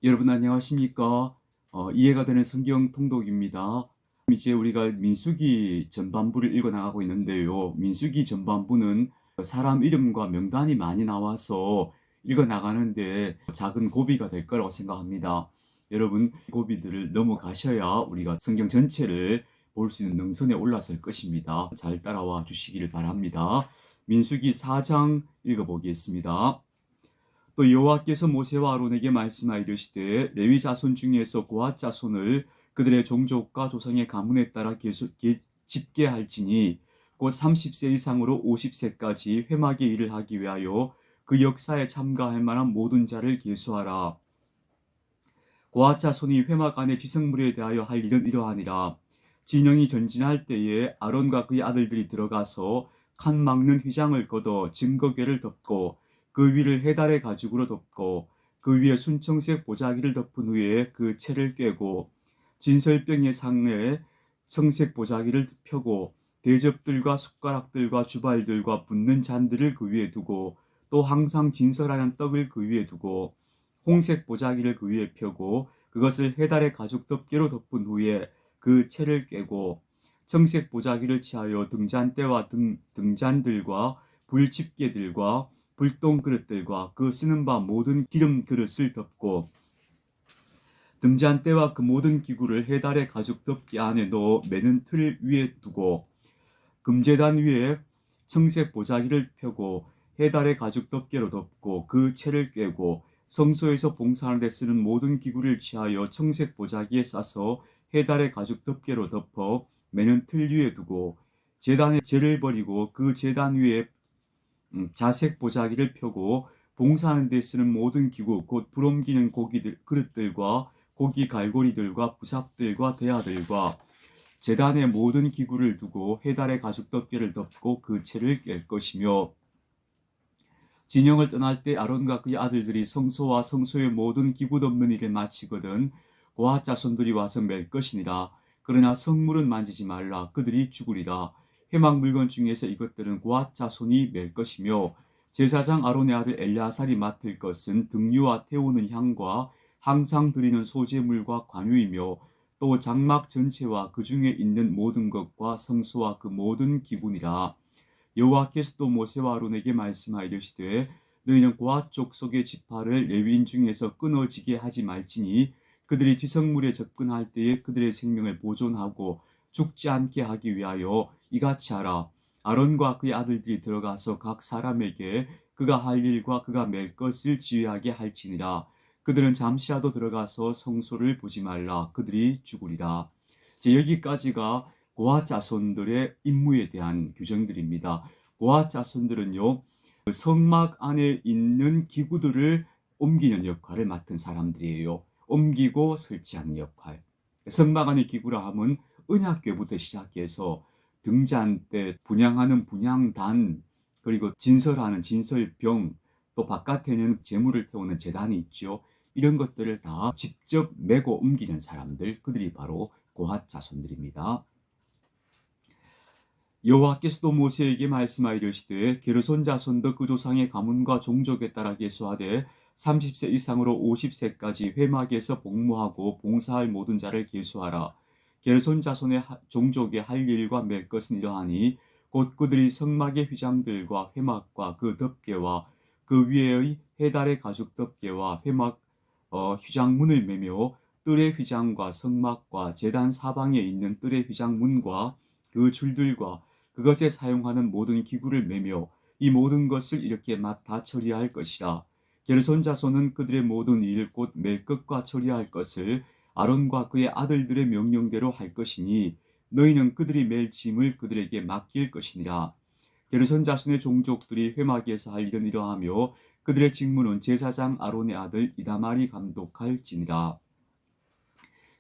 여러분 안녕하십니까? 이해가 되는 성경 통독입니다. 이제 우리가 민수기 전반부를 읽어 나가고 있는데요. 민수기 전반부는 사람 이름과 명단이 많이 나와서 읽어 나가는데 작은 고비가 될 거라고 생각합니다. 여러분 고비들을 넘어가셔야 우리가 성경 전체를 볼 수 있는 능선에 올라설 것입니다. 잘 따라와 주시기를 바랍니다. 민수기 4장 읽어보겠습니다. 또 여호와께서 모세와 아론에게 말씀하여 이르시되 레위 자손 중에서 고핫 자손을 그들의 종족과 조상의 가문에 따라 집계할지니 곧 30세 이상으로 50세까지 회막의 일을 하기 위하여 그 역사에 참가할 만한 모든 자를 계수하라. 고핫 자손이 회막 안의 지성물에 대하여 할 일은 이러하니라. 진영이 전진할 때에 아론과 그의 아들들이 들어가서 칸 막는 휘장을 걷어 증거궤를 덮고 그 위를 해달의 가죽으로 덮고 그 위에 순청색 보자기를 덮은 후에 그 채를 꿰고 진설병의 상에 청색 보자기를 펴고 대접들과 숟가락들과 주발들과 붓는 잔들을 그 위에 두고 또 항상 진설하는 떡을 그 위에 두고 홍색 보자기를 그 위에 펴고 그것을 해달의 가죽 덮개로 덮은 후에 그 채를 꿰고 청색 보자기를 취하여 등잔대와 등잔들과 불집게들과 불똥 그릇들과 그 쓰는 바 모든 기름 그릇을 덮고 등잔대와 그 모든 기구를 해달의 가죽 덮개 안에 넣어 매는 틀 위에 두고 금제단 위에 청색 보자기를 펴고 해달의 가죽 덮개로 덮고 그 채를 꿰고 성소에서 봉사하는 데 쓰는 모든 기구를 취하여 청색 보자기에 싸서 해달의 가죽 덮개로 덮어 매는 틀 위에 두고 제단에 재를 버리고 그 제단 위에 자색 보자기를 펴고 봉사하는 데 쓰는 모든 기구 곧 불옮기는 그릇들과 고기 갈고리들과 부삽들과 대야들과 제단의 모든 기구를 두고 해달의 가죽 덮개를 덮고 그 채를 깰 것이며 진영을 떠날 때 아론과 그의 아들들이 성소와 성소의 모든 기구 덮는 일을 마치거든 고핫 자손들이 와서 맬 것이니라. 그러나 성물은 만지지 말라. 그들이 죽으리라. 회막 물건 중에서 이것들은 고핫 자손이 맬 것이며 제사장 아론의 아들 엘르아살이 맡을 것은 등유와 태우는 향과 항상 드리는 소제물과 관유이며 또 장막 전체와 그 중에 있는 모든 것과 성소와 그 모든 기구니라. 여호와께서 또 모세와 아론에게 말씀하여 이르시되 너희는 고핫 족속의 지파를 레위인 중에서 끊어지게 하지 말지니 그들이 지성물에 접근할 때에 그들의 생명을 보존하고 죽지 않게 하기 위하여 이같이 하라. 아론과 그의 아들들이 들어가서 각 사람에게 그가 할 일과 그가 맬 것을 지휘하게 할지니라. 그들은 잠시라도 들어가서 성소를 보지 말라. 그들이 죽으리라. 여기까지가 고핫 자손들의 임무에 대한 규정들입니다. 고핫 자손들은요, 성막 안에 있는 기구들을 옮기는 역할을 맡은 사람들이에요. 옮기고 설치하는 역할. 성막 안의 기구라 하면 언약궤부터 시작해서 등잔대, 분향하는 분향단, 그리고 진설하는 진설병, 또 바깥에는 재물을 태우는 제단이 있죠. 이런 것들을 다 직접 메고 옮기는 사람들, 그들이 바로 고핫 자손들입니다. 여호와께서도 모세에게 말씀하여 이르시되 게르손 자손도 그 조상의 가문과 종족에 따라 계수하되 30세 이상으로 50세까지 회막에서 복무하고 봉사할 모든 자를 계수하라. 게르손 자손의 종족의 할 일과 맬 것은 이러하니 곧 그들이 성막의 휘장들과 회막과 그 덮개와 그 위에의 해달의 가죽 덮개와 회막 휘장문을 매며 뜰의 휘장과 성막과 제단 사방에 있는 뜰의 휘장문과 그 줄들과 그것에 사용하는 모든 기구를 매며 이 모든 것을 이렇게 맡아 처리할 것이라. 게르손 자손은 그들의 모든 일 곧 맬 것과 처리할 것을 아론과 그의 아들들의 명령대로 할 것이니 너희는 그들이 맬 짐을 그들에게 맡길 것이니라. 게르손 자손의 종족들이 회막에서 할 일은 이러하며 그들의 직무는 제사장 아론의 아들 이다말이 감독할지니라.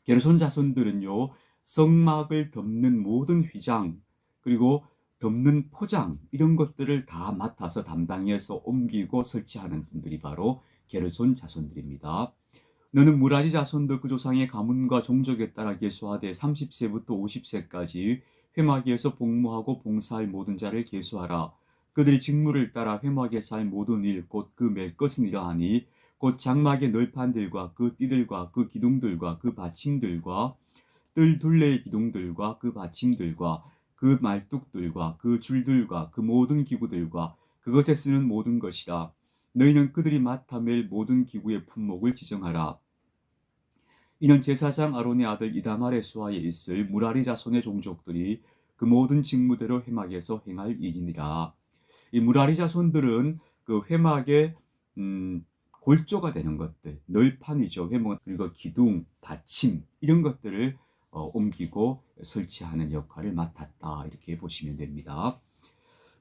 게르손 자손들은요, 성막을 덮는 모든 휘장, 그리고 덮는 포장, 이런 것들을 다 맡아서 담당해서 옮기고 설치하는 분들이 바로 게르손 자손들입니다. 너는 무라리 자손도 그 조상의 가문과 종족에 따라 계수하되 30세부터 50세까지 회막에서 복무하고 봉사할 모든 자를 계수하라. 그들이 직무를 따라 회막에서 할 모든 일, 곧 그 맬 것은 이러하니 곧 장막의 널판들과 그 띠들과 그 기둥들과 그 받침들과 뜰 둘레의 기둥들과 그 받침들과 그 말뚝들과 그 줄들과 그 모든 기구들과 그것에 쓰는 모든 것이라. 너희는 그들이 맡아 맬 모든 기구의 품목을 지정하라. 이는 제사장 아론의 아들 이다말의 수하에 있을 무라리 자손의 종족들이 그 모든 직무대로 회막에서 행할 일이니라. 이 무라리 자손들은 그 회막의 골조가 되는 것들, 널판이죠. 회막 그리고 기둥, 받침 이런 것들을 옮기고 설치하는 역할을 맡았다. 이렇게 보시면 됩니다.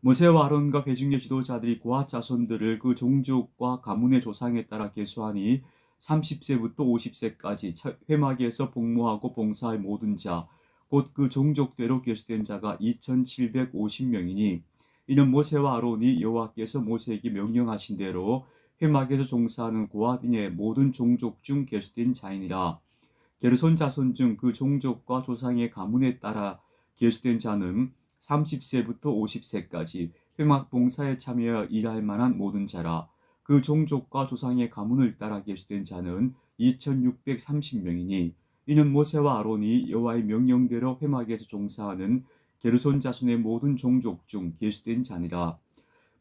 모세와 아론과 회중의 지도자들이 고앗 자손들을 그 종족과 가문의 조상에 따라 계수하니 30세부터 50세까지 회막에서 복무하고 봉사할 모든 자, 곧 그 종족대로 계수된 자가 2750명이니 이는 모세와 아론이 여호와께서 모세에게 명령하신 대로 회막에서 종사하는 고앗인의 모든 종족 중 계수된 자이니라. 게르손 자손 중 그 종족과 조상의 가문에 따라 계수된 자는 30세부터 50세까지 회막 봉사에 참여하여 일할 만한 모든 자라. 그 종족과 조상의 가문을 따라 계수된 자는 2630명이니 이는 모세와 아론이 여호와의 명령대로 회막에서 종사하는 게르손 자손의 모든 종족 중 계수된 자니라.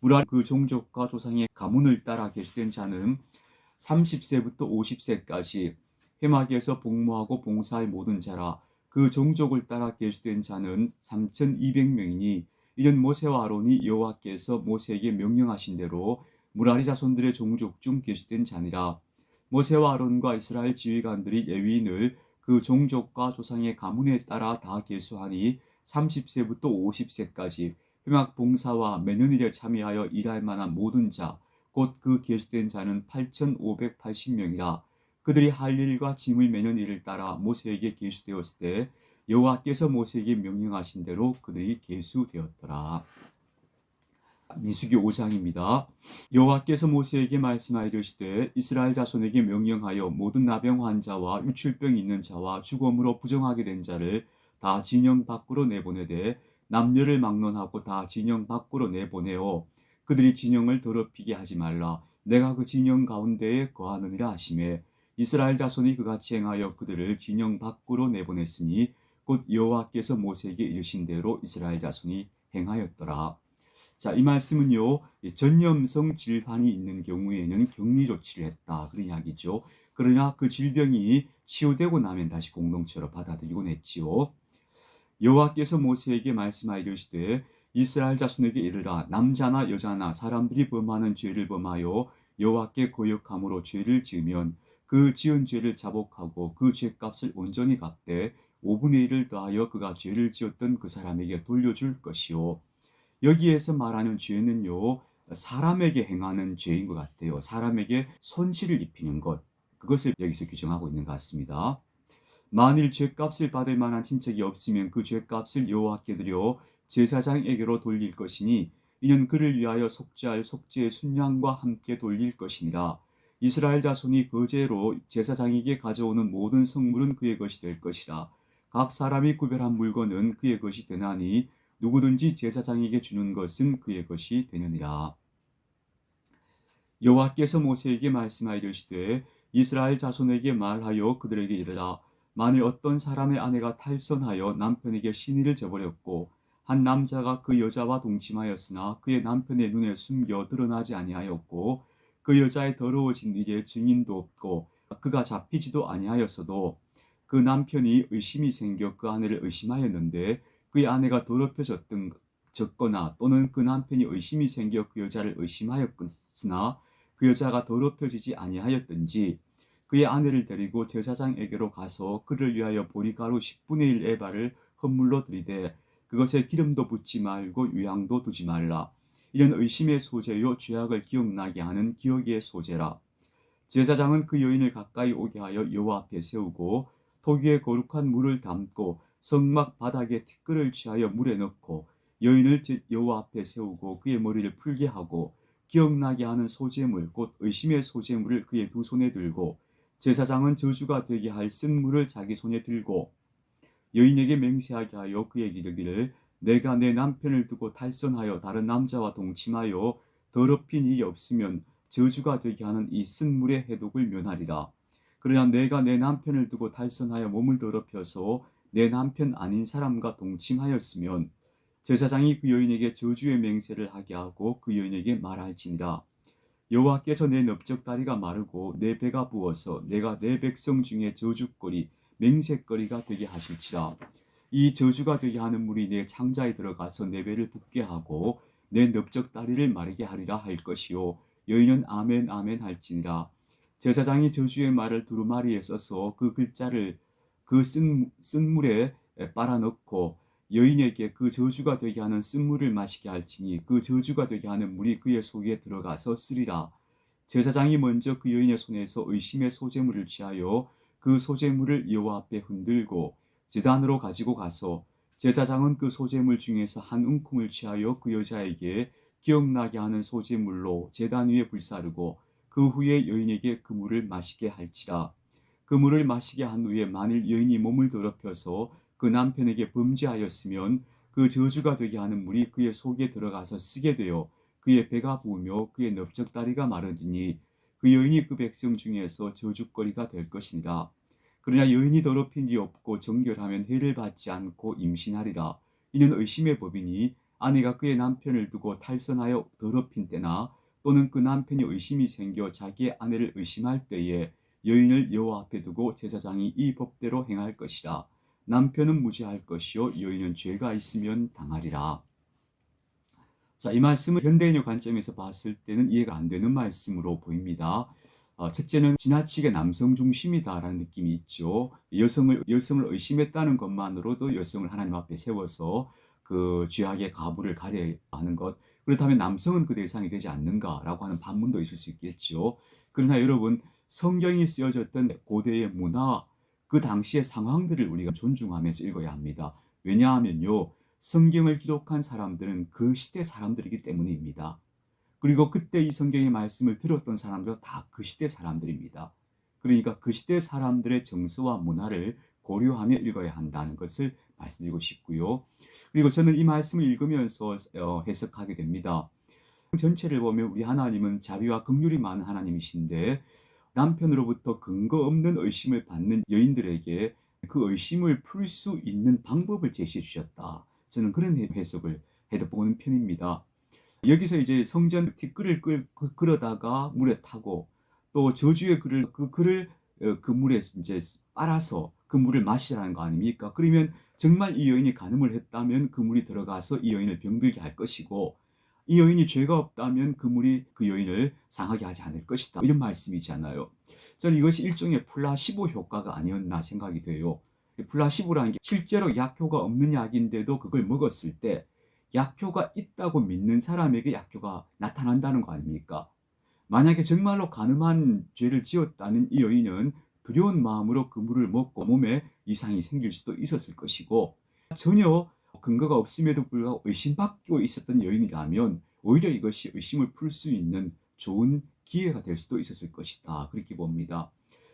무라리 그 종족과 조상의 가문을 따라 계수된 자는 30세부터 50세까지 회막에서 복무하고 봉사할 모든 자라. 그 종족을 따라 계수된 자는 3200명이니 이는 모세와 아론이 여호와께서 모세에게 명령하신 대로 무라리 자손들의 종족 중 계수된 자니라. 모세와 아론과 이스라엘 지휘관들이 레위인을 그 종족과 조상의 가문에 따라 다 계수하니 30세부터 50세까지 회막 봉사와 매년일에 참여하여 일할 만한 모든 자, 곧 그 계수된 자는 8580명이라. 그들이 할 일과 짐을 매는 일을 따라 모세에게 계수되었을 때 여호와께서 모세에게 명령하신 대로 그들이 계수되었더라. 민수기 5장입니다. 여호와께서 모세에게 말씀하여 이르시되 이스라엘 자손에게 명령하여 모든 나병 환자와 유출병이 있는 자와 죽음으로 부정하게 된 자를 다 진영 밖으로 내보내되 남녀를 막론하고 다 진영 밖으로 내보내어 그들이 진영을 더럽히게 하지 말라. 내가 그 진영 가운데에 거하느니라 하시매 이스라엘 자손이 그같이 행하여 그들을 진영 밖으로 내보냈으니 곧 여호와께서 모세에게 이르신 대로 이스라엘 자손이 행하였더라. 자, 이 말씀은요, 전염성 질환이 있는 경우에는 격리 조치를 했다 그런 이야기죠. 그러나 그 질병이 치유되고 나면 다시 공동체로 받아들이곤 했지요. 여호와께서 모세에게 말씀하여 이르시되 이스라엘 자손에게 이르라. 남자나 여자나 사람들이 범하는 죄를 범하여 여호와께 거역함으로 죄를 지으면 그 지은 죄를 자복하고 그 죄값을 온전히 갚되 5분의 1을 더하여 그가 죄를 지었던 그 사람에게 돌려줄 것이요. 여기에서 말하는 죄는요, 사람에게 행하는 죄인 것 같아요. 사람에게 손실을 입히는 것, 그것을 여기서 규정하고 있는 것 같습니다. 만일 죄값을 받을 만한 친척이 없으면 그 죄값을 여호와께 드려 제사장에게로 돌릴 것이니 이는 그를 위하여 속죄할 속죄의 순양과 함께 돌릴 것이니라. 이스라엘 자손이 그 죄로 제사장에게 가져오는 모든 성물은 그의 것이 될 것이라. 각 사람이 구별한 물건은 그의 것이 되나니 누구든지 제사장에게 주는 것은 그의 것이 되느니라. 여호와께서 모세에게 말씀하여 이르시되 이스라엘 자손에게 말하여 그들에게 이르라. 만일 어떤 사람의 아내가 탈선하여 남편에게 시니를 저버렸고 한 남자가 그 여자와 동침하였으나 그의 남편의 눈에 숨겨 드러나지 아니하였고 그 여자의 더러워진 일에 증인도 없고 그가 잡히지도 아니하였어도 그 남편이 의심이 생겨 그 아내를 의심하였는데 그의 아내가 더럽혀졌거나 또는 그 남편이 의심이 생겨 그 여자를 의심하였으나 그 여자가 더럽혀지지 아니하였든지 그의 아내를 데리고 제사장에게로 가서 그를 위하여 보리가루 10분의 1 에바를 헌물로 드리되 그것에 기름도 붓지 말고 유향도 두지 말라. 이런 의심의 소재요 죄악을 기억나게 하는 기억의 소재라. 제사장은 그 여인을 가까이 오게 하여 여호와 앞에 세우고 토기에 거룩한 물을 담고 성막 바닥에 티끌을 취하여 물에 넣고 여인을 여호와 앞에 세우고 그의 머리를 풀게 하고 기억나게 하는 소재물 곧 의심의 소재물을 그의 두 손에 들고 제사장은 저주가 되게 할 쓴물을 자기 손에 들고 여인에게 맹세하게 하여 그에게 이르기를 내가 내 남편을 두고 탈선하여 다른 남자와 동침하여 더럽힌 일이 없으면 저주가 되게 하는 이 쓴물의 해독을 면하리라. 그러나 내가 내 남편을 두고 탈선하여 몸을 더럽혀서 내 남편 아닌 사람과 동침하였으면 제사장이 그 여인에게 저주의 맹세를 하게 하고 그 여인에게 말할지니라. 여호와께서 내 넓적다리가 마르고 내 배가 부어서 내가 내 백성 중에 저주거리 맹세거리가 되게 하실지라. 이 저주가 되게 하는 물이 내 창자에 들어가서 내 배를 붓게 하고 내 넓적다리를 마르게 하리라 할 것이요. 여인은 아멘 아멘 할지니라. 제사장이 저주의 말을 두루마리에 써서 그 글자를 그 쓴물에 빨아넣고 여인에게 그 저주가 되게 하는 쓴물을 마시게 할지니 그 저주가 되게 하는 물이 그의 속에 들어가서 쓰리라. 제사장이 먼저 그 여인의 손에서 의심의 소재물을 취하여 그 소재물을 여호와 앞에 흔들고 제단으로 가지고 가서 제사장은 그 소재물 중에서 한 움큼을 취하여 그 여자에게 기억나게 하는 소재물로 제단 위에 불사르고 그 후에 여인에게 그 물을 마시게 할지라. 그 물을 마시게 한 후에 만일 여인이 몸을 더럽혀서 그 남편에게 범죄하였으면 그 저주가 되게 하는 물이 그의 속에 들어가서 쓰게 되어 그의 배가 부으며 그의 넓적다리가 마르니 그 여인이 그 백성 중에서 저주거리가 될 것이니라. 그러나 여인이 더럽힌 이 없고 정결하면 해를 받지 않고 임신하리라. 이는 의심의 법이니 아내가 그의 남편을 두고 탈선하여 더럽힌 때나 또는 그 남편이 의심이 생겨 자기의 아내를 의심할 때에 여인을 여호와 앞에 두고 제사장이 이 법대로 행할 것이라. 남편은 무죄할 것이요 여인은 죄가 있으면 당하리라. 자, 이 말씀은 현대인의 관점에서 봤을 때는 이해가 안 되는 말씀으로 보입니다. 첫째는 지나치게 남성 중심이다라는 느낌이 있죠. 여성을 의심했다는 것만으로도 여성을 하나님 앞에 세워서 그 죄악의 가부를 가려야 하는 것. 그렇다면 남성은 그 대상이 되지 않는가라고 하는 반문도 있을 수 있겠죠. 그러나 여러분, 성경이 쓰여졌던 고대의 문화, 그 당시의 상황들을 우리가 존중하면서 읽어야 합니다. 왜냐하면요, 성경을 기록한 사람들은 그 시대 사람들이기 때문입니다. 그리고 그때 이 성경의 말씀을 들었던 사람들도 다 그 시대 사람들입니다. 그러니까 그 시대 사람들의 정서와 문화를 고려하며 읽어야 한다는 것을 말씀드리고 싶고요. 그리고 저는 이 말씀을 읽으면서 해석하게 됩니다. 전체를 보면 우리 하나님은 자비와 긍휼이 많은 하나님이신데 남편으로부터 근거 없는 의심을 받는 여인들에게 그 의심을 풀 수 있는 방법을 제시해 주셨다. 저는 그런 해석을 해보는 편입니다. 여기서 이제 성전 티끌을 끌어다가 물에 타고 또 저주의 글을 그 물에 이제 빨아서 그 물을 마시라는 거 아닙니까? 그러면 정말 이 여인이 간음을 했다면 그 물이 들어가서 이 여인을 병들게 할 것이고 이 여인이 죄가 없다면 그 물이 그 여인을 상하게 하지 않을 것이다. 이런 말씀이잖아요. 저는 이것이 일종의 플라시보 효과가 아니었나 생각이 돼요. 플라시보라는 게 실제로 약효가 없는 약인데도 그걸 먹었을 때 약효가 있다고 믿는 사람에게 약효가 나타난다는 거 아닙니까? 만약에 정말로 간음한 죄를 지었다는 이 여인은 두려운 마음으로 그 물을 먹고 몸에 이상이 생길 수도 있었을 것이고 전혀 근거가 없음에도 불구하고 의심받고 있었던 여인이라면 오히려 이것이 의심을 풀 수 있는 좋은 기회가 될 수도 있었을 것이다. 그렇게 봅니다.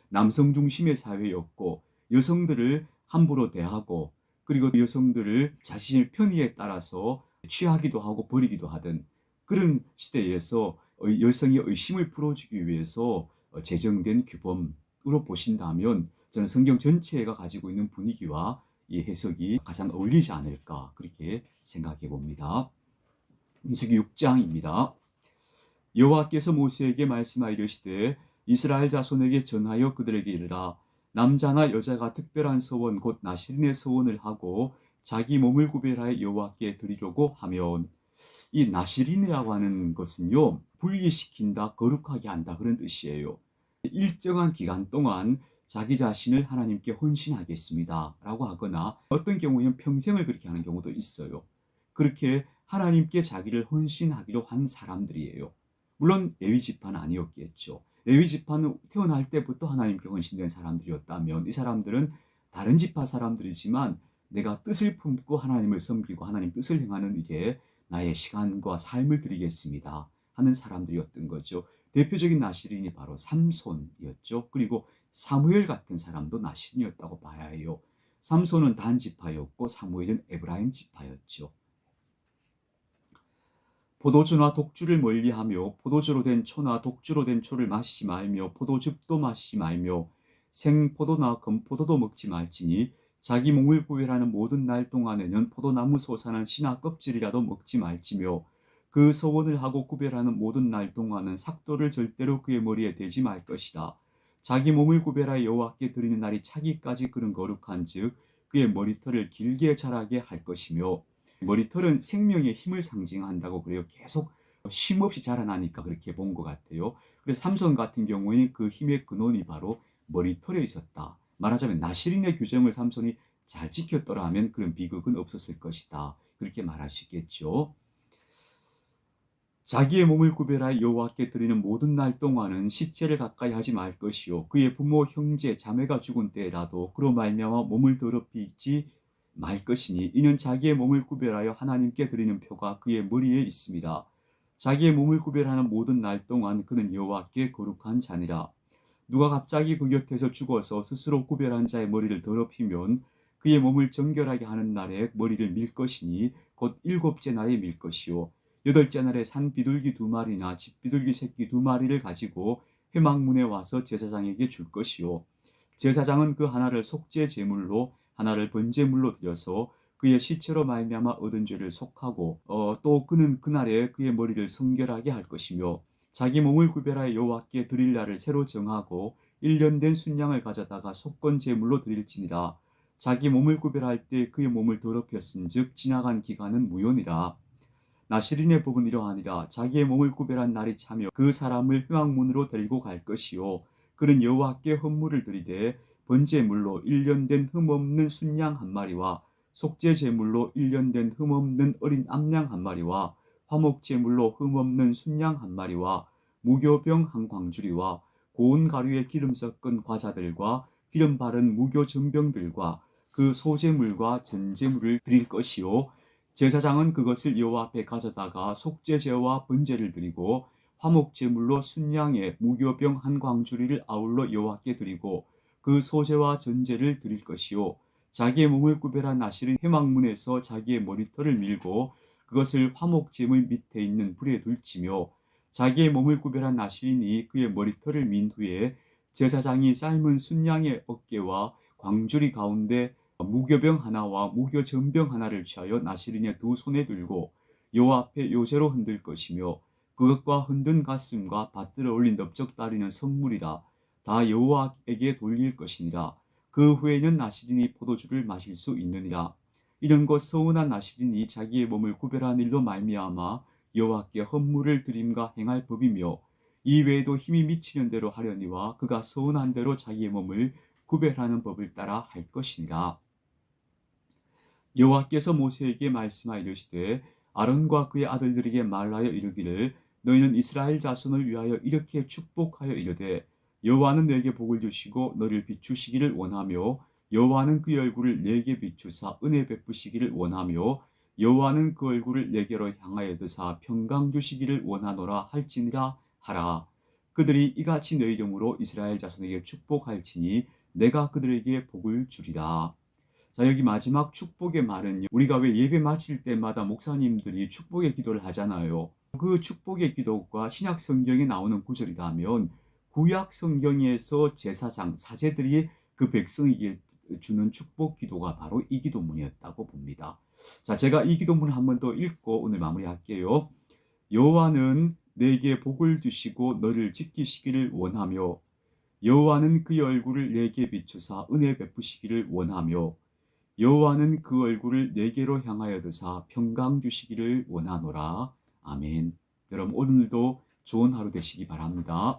남성 중심의 사회였고 여성들을 함부로 대하고 그리고 여성들을 자신의 편의에 따라서 취하기도 하고 버리기도 하던 그런 시대에서 여성의 의심을 풀어주기 위해서 제정된 규범으로 보신다면 저는 성경 전체가 가지고 있는 분위기와 이 해석이 가장 어울리지 않을까 그렇게 생각해 봅니다. 민수기 6장입니다. 여호와께서 모세에게 말씀하여 이르시되 이스라엘 자손에게 전하여 그들에게 이르라. 남자나 여자가 특별한 서원 곧 나시린의 서원을 하고 자기 몸을 구별하여 여호와께 드리려고 하면 이 나시린이라고 하는 것은요 분리시킨다 거룩하게 한다 그런 뜻이에요. 일정한 기간 동안 자기 자신을 하나님께 헌신하겠습니다 라고 하거나 어떤 경우에는 평생을 그렇게 하는 경우도 있어요. 그렇게 하나님께 자기를 헌신하기로 한 사람들이에요. 물론 레위 지파는 아니었겠죠. 레위 지파는 태어날 때부터 하나님께 헌신된 사람들이었다면 이 사람들은 다른 지파 사람들이지만 내가 뜻을 품고 하나님을 섬기고 하나님 뜻을 행하는 일에 나의 시간과 삶을 드리겠습니다 하는 사람들이었던 거죠. 대표적인 나시린이 바로 삼손이었죠. 그리고 사무엘 같은 사람도 나시린이었다고 봐야 해요. 삼손은 단 지파였고 사무엘은 에브라임 지파였죠. 포도주나 독주를 멀리하며 포도주로 된 초나 독주로 된 초를 마시지 말며 포도즙도 마시지 말며 생포도나 건포도도 먹지 말지니 자기 몸을 구별하는 모든 날 동안에는 포도나무 솟아난 씨나 껍질이라도 먹지 말지며 그 서원을 하고 구별하는 모든 날 동안은 삭도를 절대로 그의 머리에 대지 말 것이다. 자기 몸을 구별하여 여호와께 드리는 날이 차기까지 그런 거룩한즉 그의 머리털을 길게 자라게 할 것이며, 머리털은 생명의 힘을 상징한다고 그래요. 계속 쉼없이 자라나니까 그렇게 본 것 같아요. 그래서 삼손 같은 경우에 그 힘의 근원이 바로 머리털에 있었다. 말하자면 나시린의 규정을 삼손이 잘 지켰더라면 그런 비극은 없었을 것이다. 그렇게 말할 수 있겠죠. 자기의 몸을 구별하여 여호와께 드리는 모든 날 동안은 시체를 가까이 하지 말 것이요 그의 부모 형제 자매가 죽은 때라도 그로 말미암아 몸을 더럽히지 말 것이니 이는 자기의 몸을 구별하여 하나님께 드리는 표가 그의 머리에 있습니다. 자기의 몸을 구별하는 모든 날 동안 그는 여호와께 거룩한 자니라. 누가 갑자기 그 곁에서 죽어서 스스로 구별한 자의 머리를 더럽히면 그의 몸을 정결하게 하는 날에 머리를 밀 것이니 곧 일곱째 날에 밀 것이요 여덟째 날에 산 비둘기 2마리나 집 비둘기 새끼 2마리를 가지고 회막문에 와서 제사장에게 줄 것이요 제사장은 그 하나를 속죄 제물로 하나를 번제물로 드려서 그의 시체로 말미암아 얻은 죄를 속하고 또 그는 그날에 그의 머리를 성결하게 할 것이며 자기 몸을 구별하여 여호와께 드릴 날을 새로 정하고 1년 된 순양을 가져다가 속건 제물로 드릴지니라. 자기 몸을 구별할 때 그의 몸을 더럽혔은즉 지나간 기간은 무효니라. 나시린의 법은 이러하니라. 자기의 몸을 구별한 날이 차며 그 사람을 회막문으로 데리고 갈 것이요 그는 여호와께 헌물을 드리되 번제물로 1년 된 흠없는 순양 1마리와 속죄 제물로 1년 된 흠없는 어린 암양 1마리와 화목 제물로 흠없는 순양 1마리와 무교병 1광주리와 고운 가루에 기름 섞은 과자들과 기름 바른 무교 전병들과 그 소제물과 전제물을 드릴 것이요 제사장은 그것을 여호와 앞에 가져다가 속죄제와 번제를 드리고 화목제물로 순양의 무교병 1광주리를 아울러 여호와께 드리고 그 소제와 전제를 드릴 것이요 자기의 몸을 구별한 나실은 회막문에서 자기의 머리털을 밀고 그것을 화목제물 밑에 있는 불에 둘지며 자기의 몸을 구별한 나실인이 그의 머리털을 민 후에 제사장이 삶은 순양의 어깨와 광주리 가운데 무교병 하나와 무교전병 하나를 취하여 나시린의 2손에 들고 여호와 앞에 요제로 흔들 것이며 그것과 흔든 가슴과 받들어 올린 넓적다리는 선물이라 다 여호와에게 돌릴 것이니라. 그 후에는 나시린이 포도주를 마실 수 있느니라. 이는 곧 서운한 나시린이 자기의 몸을 구별한 일로 말미암아 여호와께 헌물을 드림과 행할 법이며 이 외에도 힘이 미치는 대로 하려니와 그가 서운한 대로 자기의 몸을 구별하는 법을 따라 할 것이니라. 여호와께서 모세에게 말씀하여 이르시되 아론과 그의 아들들에게 말하여 이르기를 너희는 이스라엘 자손을 위하여 이렇게 축복하여 이르되 여호와는 너에게 복을 주시고 너를 비추시기를 원하며 여호와는 그의 얼굴을 내게 비추사 은혜 베푸시기를 원하며 여호와는 그 얼굴을 내게로 향하여 드사 평강 주시기를 원하노라 할지니라 하라. 그들이 이같이 내 이름으로 이스라엘 자손에게 축복할지니 내가 그들에게 복을 주리라. 자, 여기 마지막 축복의 말은 우리가 왜 예배 마칠 때마다 목사님들이 축복의 기도를 하잖아요. 그 축복의 기도가 신약 성경에 나오는 구절이라면 구약 성경에서 제사장, 사제들이 그 백성에게 주는 축복 기도가 바로 이 기도문이었다고 봅니다. 자, 제가 이 기도문을 한 번 더 읽고 오늘 마무리할게요. 여호와는 내게 복을 주시고 너를 지키시기를 원하며 여호와는 그의 얼굴을 내게 비추사 은혜 베푸시기를 원하며 여호와는 그 얼굴을 내게로 향하여 드사 평강 주시기를 원하노라. 아멘. 여러분 오늘도 좋은 하루 되시기 바랍니다.